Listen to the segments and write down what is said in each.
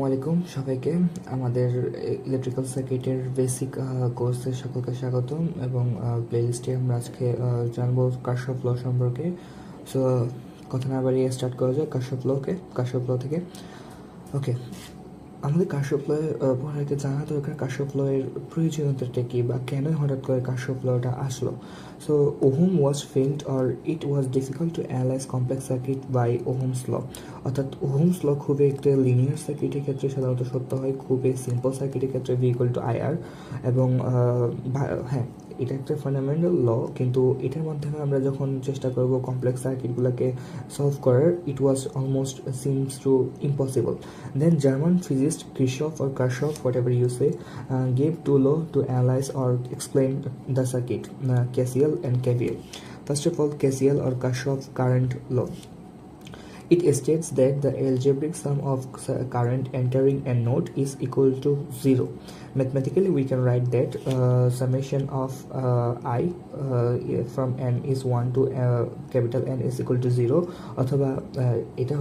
আসসালামু আলাইকুম সবাইকে। আমাদের ইলেকট্রিক্যাল সার্কিটের বেসিক কোর্সে সকলকে স্বাগতম এবং প্লেলিস্টে আমরা আজকে জানবো কারশফ ল সম্পর্কে। সো কথা না বাড়িয়ে স্টার্ট করা যায় কারশফ ল থেকে। ওকে, আমাদের কারশফ ল পড়াকে জানা দরকার কারশফ ল এর প্রয়োজনীয়তাটা কি বা কেন হঠাৎ করে কারশফ লটা আসলো। So Ohm was feigned or it was difficult to analyze complex circuit by Ohm's law. অর্থাৎ ওহমস ল খুবই একটা লিনিয়ার সার্কিটের ক্ষেত্রে সাধারণত সত্য হয়, খুবই সিম্পল সার্কিটের ক্ষেত্রে V = IR এবং হ্যাঁ, এটা একটা ফান্ডামেন্টাল ল, কিন্তু এটার মাধ্যমে আমরা যখন চেষ্টা করব কমপ্লেক্স সার্কিটগুলোকে সলভ করার, it was almost seems to impossible. Then German physicist Kirchhoff or Kirchhoff, whatever you say, gave two laws to analyze or explain the circuit, KCL and KVL. First of all, KCL or Kirchhoff current law. It states that the algebraic sum of current entering a node is equal to 0. Mathematically, we can write that summation of I from n is 1 to capital N is equal to 0. অথবা এটা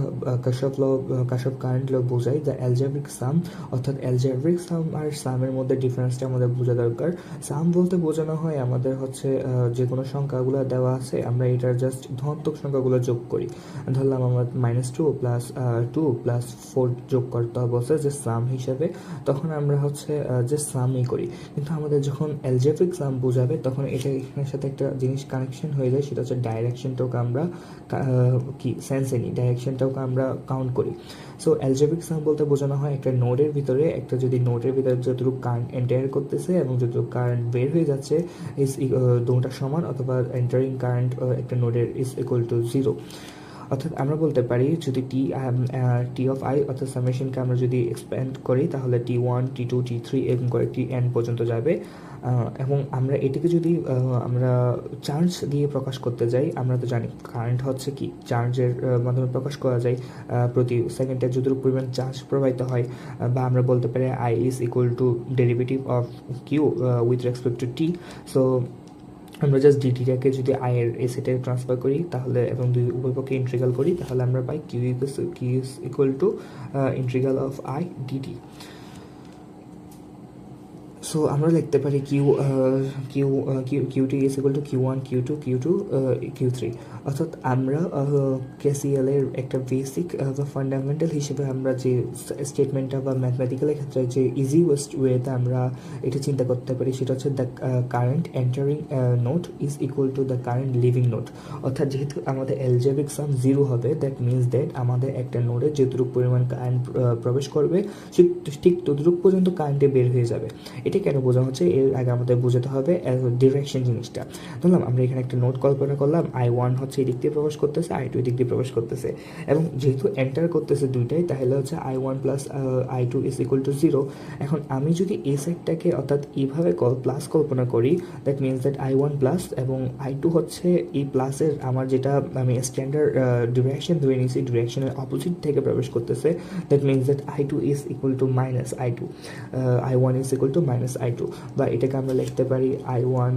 কারশফ current law বোঝায় the algebraic সাম, অর্থাৎ algebraic সাম আর সামের মধ্যে ডিফারেন্সটা আমাদের বোঝা দরকার। সাম বলতে বোঝানো হয় আমাদের হচ্ছে যে কোনো সংখ্যাগুলো দেওয়া আছে, আমরা এটার জাস্ট ধনাত্মক সংখ্যাগুলো যোগ করি। ধরলাম আমরা -2 + 2 + 4 যোগ করতে হবে যে সাম হিসেবে, তখন আমরা হচ্ছে যে সামই করি। কিন্তু আমাদের যখন অ্যালজেব্রিক সাম বোঝাবে তখন এটা এখানের সাথে একটা জিনিস কানেকশন হয়ে যায়, সেটা হচ্ছে ডাইরেকশনটাকে আমরা সেন্সে নিই, ডাইরেকশনটাকে আমরা কাউন্ট করি। সো অ্যালজেব্রিক সাম বলতে বোঝানো হয় একটা নোডের ভিতরে যতটুকু কারেন্ট এন্টার করতেছে এবং যতটুকু কারেন্ট বের হয়ে যাচ্ছে দুটোটা সমান, অথবা এন্টারিং কারেন্ট একটা নোডের ইজ ইকুয়াল টু 0। অর্থাৎ আমরা বলতে পারি যদি টি অফ আই অর্থাৎ সামেশনকে আমরা যদি এক্সপ্যান্ড করি তাহলে T1 T2 T3 এরকম করে Tn পর্যন্ত যাবে। এবং আমরা এটাকে যদি আমরা চার্জ দিয়ে প্রকাশ করতে যাই, আমরা তো জানি কারেন্ট হচ্ছে কি চার্জের মাধ্যমে প্রকাশ করা যায়, প্রতি সেকেন্ডে যতটুকু পরিমাণ চার্জ প্রবাহিত হয়, বা আমরা বলতে পারি I is equal to derivative of Q with respect to T. So আমরা জাস্ট ডিটিটাকে যদি আই এর এই সেটে ট্রান্সফার করি তাহলে এবং দুই উভয় পক্ষে ইন্টিগ্রাল করি তাহলে আমরা পাই Q is equal to integral of I dt. So আমরা লিখতে পারি QT is equal to Q1 Q2 Q3। অর্থাৎ আমরা KCL এর একটা বেসিক বা ফান্ডামেন্টাল হিসেবে আমরা যে স্টেটমেন্টটা বা ম্যাথমেটিক্যালের ক্ষেত্রে যে ইজিয়েস্ট ওয়েতে আমরা এটা চিন্তা করতে পারি সেটা হচ্ছে the current entering node is equal to the current living node. অর্থাৎ যেহেতু আমাদের অ্যালজেব্রিক সাম 0 হবে, দ্যাট মিনস দ্যাট আমাদের একটা নোডে যতটুকু পরিমাণ কারেন্ট প্রবেশ করবে ঠিক ততটুকু পর্যন্ত কারেন্টে বের হয়ে যাবে। এটা কেন বোঝানো হচ্ছে এর আগে আমাদের বোঝাতে হবে ডিরেকশন জিনিসটা। ধরলাম আমরা এখানে একটা নোড কল্পনা করলাম, I1 হচ্ছে এই দিক দিয়ে প্রবেশ করতেছে, I2 এই দিক দিয়ে প্রবেশ করতেছে, এবং যেহেতু এন্টার করতেছে দুইটাই তাহলে হচ্ছে I1 + I2 is equal to 0। এখন আমি যদি এই সাইডটাকে অর্থাৎ এইভাবে প্লাস কল্পনা করি, that means that I1 plus এবং I2 হচ্ছে এই প্লাসের আমার যেটা আমি স্ট্যান্ডার্ড ডিরেকশন ধরে নিয়েছি, ডিরেকশনের অপোজিট থেকে প্রবেশ করতেছে, that means that I2 is equal to -I2, I1 is equal to -I2, বা এটাকে আমরা লিখতে পারি I1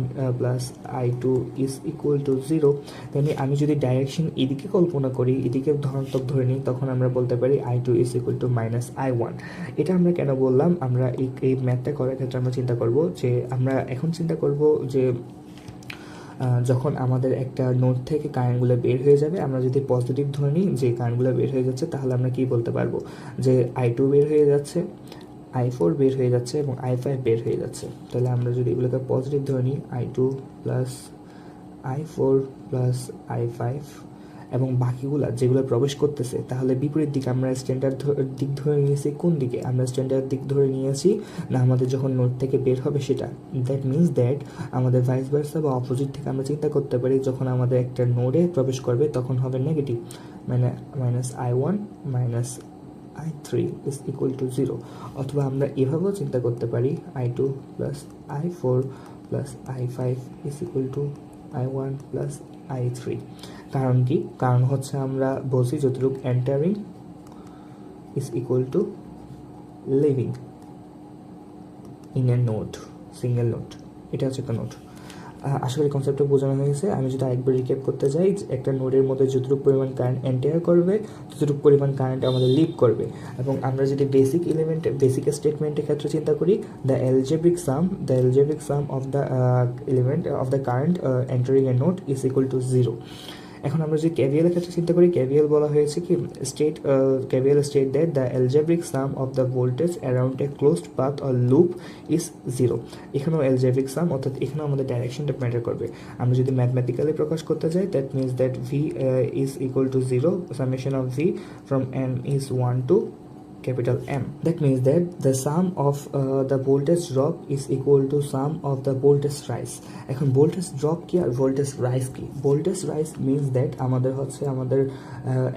+ I2 is equal to 0। তেমনি আমি যদি ডাইরেকশন এদিকে কল্পনা করি, এদিকে ধনাত্মক ধরে নিই, তখন আমরা বলতে পারি I2 is equal to -I1। এটা আমরা কেন বললাম, আমরা এই ম্যাথটা করার ক্ষেত্রে আমরা চিন্তা করব যে যখন আমাদের একটা নোড থেকে কারেন্টগুলো বের হয়ে যাবে, আমরা যদি পজিটিভ ধরে নিই যে কারেন্টগুলো বের হয়ে যাচ্ছে, তাহলে আমরা কি বলতে পারবো যে I2 বের হয়ে যাচ্ছে, I4 বের হয়ে যাচ্ছে এবং I5 বের হয়ে যাচ্ছে। তাহলে আমরা যদি এগুলোকে পজিটিভ ধরে নিই I2 + I4 + I5 এবং বাকিগুলা যেগুলো প্রবেশ করতেছে, তাহলে বিপরীত দিকে আমরা স্ট্যান্ডার্ড দিক ধরে নিয়েছি। কোন দিকে আমরা স্ট্যান্ডার্ড দিক ধরে নিয়েছি না আমাদের যখন নোড থেকে বের হবে সেটা, দ্যাট মিনস দ্যাট আমাদের ভাইস ভার্সা বা অপোজিট থেকে আমরা চিন্তা করতে পারি যখন আমাদের একটা নোডে প্রবেশ করবে তখন হবে নেগেটিভ, মানে -I1 - I3 is equal to 0। অথবা আমরা এভাবেও চিন্তা করতে পারি I2 + I4 + I5 is equal to I1 + I3। কারণ কি? কারণ হচ্ছে আমরা বলছি যতটুকু entering is equal to living in a node, single node. এটা হচ্ছে একটা নোড। আশা করি কনসেপ্টটা বোঝানো হয়ে গেছে। আমি যদি আরেকবার রিক্যাপ করতে যাই, একটা নোডের মধ্যে যতটুকু পরিমাণ কারেন্ট এন্টার করবে ততটুকু পরিমাণ কারেন্ট আমাদের লিভ করবে। এবং আমরা যদি বেসিক স্টেটমেন্টের ক্ষেত্রে চিন্তা করি, the algebraic some of the element of the current entering A node is equal to 0। এখন আমরা যদি কেভিএল এর ক্ষেত্রে চিন্তা করি, কেভিএল বলা হয়েছে কি KVL state that the algebraic some of the voltage around A closed path or loop is 0। এখানেও এলজেব্রিক সাম, অর্থাৎ এখানেও আমাদের ডাইরেকশনটা ম্যাটার করবে। আমরা যদি ম্যাথমেটিক্যালি প্রকাশ করতে যাই, that means that V is equal to 0, summation of V from M is 1 to capital M. That means that the sum of the voltage drop is equal to sum of the voltage rise. এখন voltage drop কি আর voltage rise কি? voltage rise means that আমাদের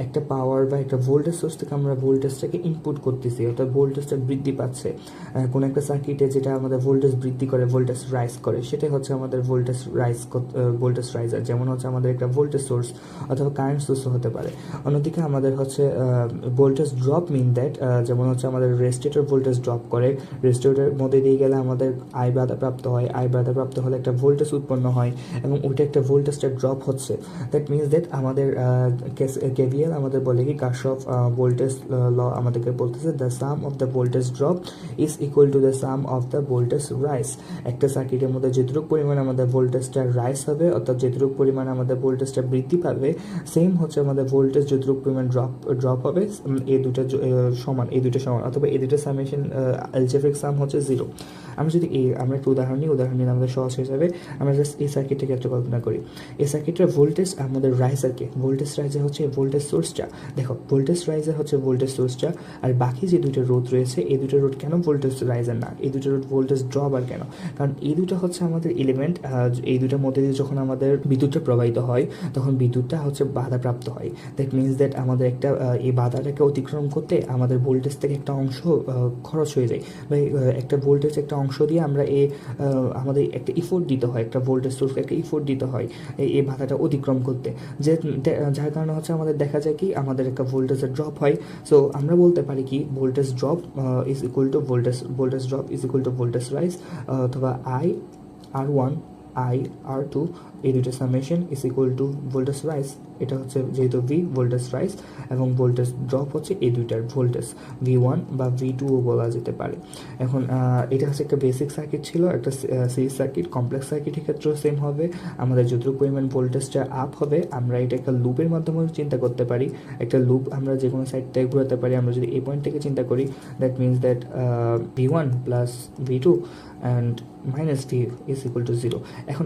একটা পাওয়ার বা একটা voltage source থেকে আমরা ভোল্টেজটাকে input করতেছি, অর্থাৎ ভোল্টেজটা বৃদ্ধি পাচ্ছে কোন একটা সার্কিটে, যেটা আমাদের ভোল্টেজ বৃদ্ধি করে, ভোল্টেজ রাইজ করে, সেটাই হচ্ছে আমাদের ভোল্টেজ রাইজার। যেমন হচ্ছে আমাদের একটা ভোল্টেজ সোর্স অথবা কারেন্ট সোর্সও হতে পারে। অন্যদিকে আমাদের হচ্ছে ভোল্টেজ ড্রপ মিন দ্যাট, যেমন হচ্ছে আমাদের রেজিস্ট্রেটর ভোল্টেজ ড্রপ করে, রেজিস্ট্রেটরের মধ্যে দিয়ে গেলে আমাদের আই বাধা প্রাপ্ত হয়, আই বাধা প্রাপ্ত হলে একটা ভোল্টেজ উৎপন্ন হয় এবং ওইটা একটা ভোল্টেজটা ড্রপ হচ্ছে। দ্যাট মিনস দ্যাট আমাদের কেভিএল আমাদের বলে কি, কার্শফ ভোল্টেজ ল আমাদেরকে বলতেছে the some of the voltage drop is equal to the some of the voltage rise. একটা সার্কিটের মধ্যে যেটুকু পরিমাণ আমাদের ভোল্টেজটা রাইজ হবে, অর্থাৎ যেটুকু পরিমাণ আমাদের ভোল্টেজটা বৃদ্ধি পাবে, সেম হচ্ছে আমাদের ভোল্টেজ যতটুকু পরিমাণ ড্রপ হবে, এই দুটো সমান, অথবা এই দুটো সামেশন এলজেব্রিক সাম হচ্ছে 0। আমরা একটা উদাহরণ নিয়ে আমাদের সহজ হয়ে যাবে। আমরা জাস্ট এই সার্কিটটাকে একটা কল্পনা করি। এই সার্কিটের ভোল্টেজ আমাদের রাইজারকে, ভোল্টেজ রাইজার হচ্ছে ভোল্টেজ সোর্সটা। দেখো, ভোল্টেজ রাইজার হচ্ছে ভোল্টেজ সোর্সটা, আর বাকি যে দুটো রোধ রয়েছে, এই দুটো রোধ কেন ভোল্টেজ রাইজার না, এই দুটো রোধ ভোল্টেজ ড্রপ আর কেন? কারণ এই দুটো হচ্ছে আমাদের এলিমেন্ট, এই দুটোর মধ্যে দিয়ে যখন আমাদের বিদ্যুৎটা প্রবাহিত হয়, তখন বিদ্যুৎটা হচ্ছে বাধাপ্রাপ্ত হয়। দ্যাট মিনস দ্যাট আমাদের একটা এই বাধাটাকে অতিক্রম করতে আমাদের ভোল্টেজ থেকে একটা অংশ খরচ হয়ে যায়, বা একটা ভোল্টেজ একটা অংশ দিয়ে আমরা আমাদের একটা ইফোর্ট দিতে হয়, একটা ভোল্টেজ সোর্সকে একটা ইফোর্ট দিতে হয় এই বাধাটা অতিক্রম করতে, যার কারণে হচ্ছে আমাদের দেখা যায় কি আমাদের একটা ভোল্টেজের ড্রপ হয়। সো আমরা বলতে পারি কি, voltage drop is equal two voltage rise, অথবা I R1 I/R2 এই দুটো summation is equal two voltage rise. এটা হচ্ছে যেহেতু ভি ভোল্টেজ রাইজ এবং ভোল্টেজ ড্রপ হচ্ছে এই দুইটার ভোল্টেজ V1 বা V2ও বলা যেতে পারে। এখন এটা হচ্ছে একটা বেসিক সার্কিট ছিল, একটা সিরিজ সার্কিট। কমপ্লেক্স সার্কিটের ক্ষেত্রেও সেম হবে, আমাদের যতটুকু পরিমাণ ভোল্টেজটা আপ হবে, আমরা এটা একটা লুপের মাধ্যমে চিন্তা করতে পারি। একটা লুপ আমরা যে কোনো সাইড থেকে ঘোরাতে পারি। আমরা যদি এই পয়েন্ট থেকে চিন্তা করি, that means that V1 plus V2 and minus V is equal to 0। এখন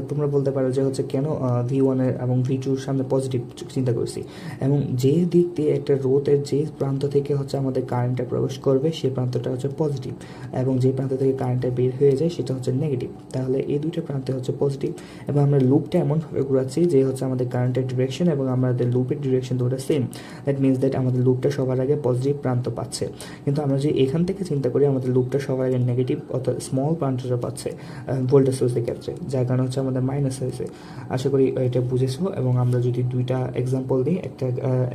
তোমরা বলতে পারো যে হচ্ছে কেন V1 এবং V2-র সামনে পজিটিভ চিন্তা করছি, এবং যে দিক দিয়ে একটা রোধের যে প্রান্ত থেকে হচ্ছে আমাদের কারেন্টটা প্রবেশ করবে সেই প্রান্তটা হচ্ছে পজিটিভ, এবং যে প্রান্ত থেকে কারেন্টটা বের হয়ে যায় সেটা হচ্ছে নেগেটিভ। তাহলে এই দুইটা প্রান্তে হচ্ছে পজিটিভ, এবং আমরা লুপটা এমনভাবে ঘোরাচ্ছি যে হচ্ছে আমাদের কারেন্টের ডিরেকশন এবং আমাদের লুপের ডিরেকশন দুটো সেম। দ্যাট মিনস দ্যাট আমাদের লুপটা সবার আগে পজিটিভ প্রান্ত পাচ্ছে। কিন্তু আমরা যদি এখান থেকে চিন্তা করি, আমাদের লুপটা সবার আগে নেগেটিভ অর্থাৎ স্মল প্রান্তটা পাচ্ছে ভোল্টেজ সোর্সের ক্ষেত্রে, যার কারণে হচ্ছে আমাদের মাইনাস হয়েছে। আশা করি এটা বুঝেছো। এবং আমরা যদি দুইটা এক্সাম্পল দিই,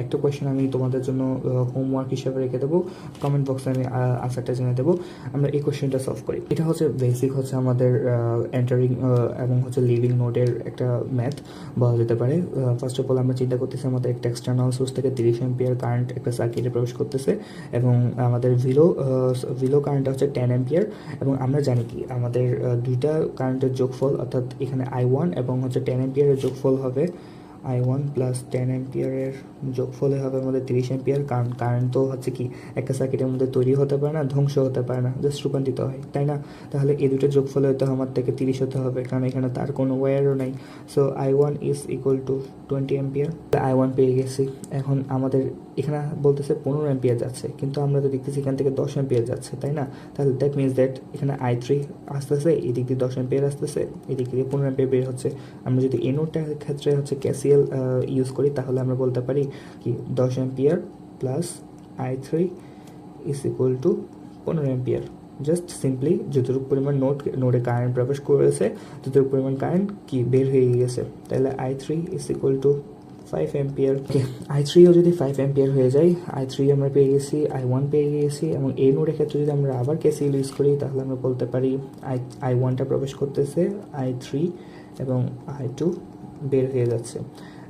একটা কোয়েশ্চেন আমি তোমাদের জন্য হোমওয়ার্ক হিসেবে রেখে দেবো, কমেন্ট বক্সে আমি আনসারটা জেনে দেবো। আমরা এই কোয়েশ্চেনটা সলভ করি। এটা হচ্ছে বেসিক হচ্ছে আমাদের এন্টারিং এবং হচ্ছে লিভিং নোডের একটা ম্যাথ বলা যেতে পারে। ফার্স্ট অফ অল আমরা চিন্তা করতেছি আমাদের একটা এক্সটার্নাল সোর্স থেকে 30 অ্যাম্পিয়ার কারেন্ট একটা সার্কিটে প্রবেশ করতেছে, এবং আমাদের ভিলো কারেন্টটা হচ্ছে 10 অ্যাম্পিয়ার। এবং আমরা জানি কি আমাদের দুইটা কারেন্টের যোগফল, অর্থাৎ এখানে I1 এবং হচ্ছে 10 অ্যাম্পিয়ারের যোগফল হবে I1 প্লাস 10 অ্যাম্পিয়ারের যোগফলে হবে আমাদের 30 অ্যাম্পিয়ার। কারণ কারেন্ট তো হচ্ছে কি একটা সার্কিটের মধ্যে তৈরি হতে পারে না, ধ্বংস হতে পারে না, জাস্ট রূপান্তরিত হয়, তাই না? তাহলে এই দুটো যোগফলে হতে আমার থেকে 30 হতে হবে, কারণ এখানে তার কোনো ওয়্যারও নেই। So I1 is equal two 20 ampere. I1 পেয়ে গেছি। এখন আমাদের এখানে বলতেছে 15 অ্যাম্পিয়ার যাচ্ছে, কিন্তু আমরা তো দেখতেছি এখান থেকে 10 অ্যাম্পিয়ার যাচ্ছে, তাই না? তাহলে দ্যাট মিনস দ্যাট এখানে I3 আসতেছে, এই দিক দিয়ে 10 অ্যাম্পিয়ার আসতেছে, এই দিক দিয়ে 15 অ্যাম্পিয়ার বের হচ্ছে। আমরা যদি এই নোটটার ক্ষেত্রে হচ্ছে KCL ইউজ করি, তাহলে আমরা বলতে পারি কি 10 ampere plus I3 is equal two 15 ampere. Just simply যতটুকু পরিমাণ নোডে কারেন্ট প্রবেশ করেছে ততটুকু পরিমাণ কারেন্ট কি বের হয়ে গেছে, তাহলে I3 is equal to 5 ampere. I3ও যদি 5 অ্যাম্পিয়ার হয়ে যায়, I3 আমরা পেয়ে গেছি, I1 পেয়ে গেছি, এবং এই নোডের ক্ষেত্রে যদি আমরা আবার KCL ইউজ করি, তাহলে আমরা বলতে পারি I1টা প্রবেশ করতেছে I3 এবং I2 বের হয়ে যাচ্ছে,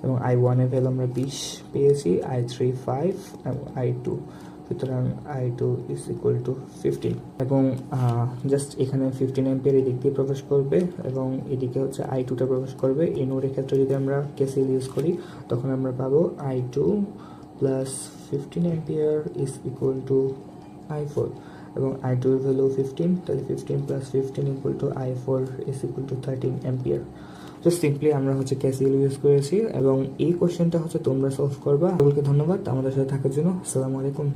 এবং I1 এর ভ্যালু আমরা 20 পেয়েছি, I3 5 এবং I2, সুতরাং I2 ইজ ইকুয়াল টু 15। এবং জাস্ট এখানে 15 অ্যাম্পিয়ার এদিক দিয়ে প্রবেশ করবে এবং এদিকে হচ্ছে I2টা প্রবেশ করবে। এই নোডের ক্ষেত্রে যদি আমরা KCL ইউজ করি তখন আমরা পাবো I2 plus 15 ampere is equal two I4, এবং I2 এর ভ্যালু 15, তাহলে 15 plus 15 equal to I4 is equal two 13 ampere. Just simply আমরা হচ্ছে KCL ইউজ করেছি এবং এই কোশ্চেনটা হচ্ছে তোমরা সলভ করবা। সকলকে ধন্যবাদ আমাদের সাথে থাকার জন্য। আসসালামু আলাইকুম।